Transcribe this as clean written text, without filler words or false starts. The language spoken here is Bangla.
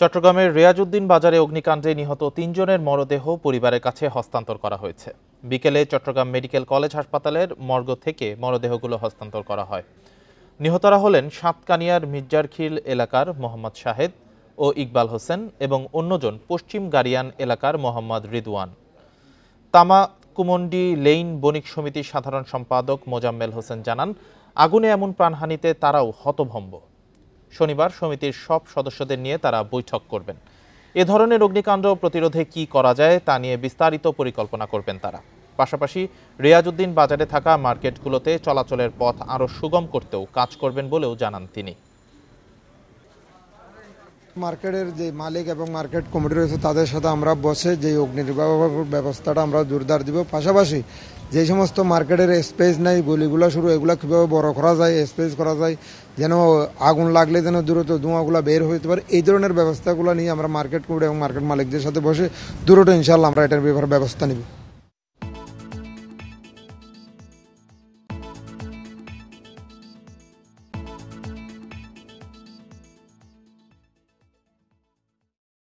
চট্টগ্রামের রিয়াজউদ্দিন বাজারে অগ্নিকাণ্ডে নিহত ৩ জনের মরদেহ পরিবারের কাছে হস্তান্তর করা হয়েছে। বিকেলে চট্টগ্রাম মেডিকেল কলেজ হাসপাতালের মর্গ থেকে মরদেহগুলো হস্তান্তর করা হয়। নিহতরা হলেন সাতকানিয়ার মির্জারখিল এলাকার মোহাম্মদ শাহেদ ও ইকবাল হোসেন এবং অন্যজন পশ্চিম গাড়িয়ান এলাকার মোহাম্মদ রিদওয়ান। তামাকুমন্ডি লেইন বণিক সমিতির সাধারণ সম্পাদক মোজাম্মেল হোসেন জানান, আগুনে এমন প্রাণহানিতে তারাও হতভম্ব। শনিবার সমিতির সব সদস্যদের নিয়ে তারা বৈঠক করবেন। এ ধরনের অগ্নিকাণ্ড প্রতিরোধে কি করা যায় তা নিয়ে বিস্তারিত পরিকল্পনা করবেন তারা। পাশাপাশি রিয়াজউদ্দিন বাজারে থাকা মার্কেটগুলোতে চলাচলের পথ আরও সুগম করতেও কাজ করবেন বলেও জানান তিনি। মার্কেটের যে মালিক এবং মার্কেট কমিটি রয়েছে তাদের সাথে আমরা বসে যে অগ্নি নির্বাপক ব্যবস্থাটা আমরা জোরদার দিব। পাশাপাশি যে সমস্ত মার্কেটের স্পেস নাই গলিগুলো শুরু এগুলো কীভাবে বড় করা যায়, স্পেস করা যায়, যেন আগুন লাগলে যেন দ্রুত ধোঁয়াগুলো বের হইতে পারে, এই ধরনের ব্যবস্থাগুলো নিয়ে আমরা মার্কেট কমিটি এবং মার্কেট মালিকদের সাথে বসে দ্রুত ইনশাল্লাহ আমরা এটার ব্যাপারে ব্যবস্থা নিব।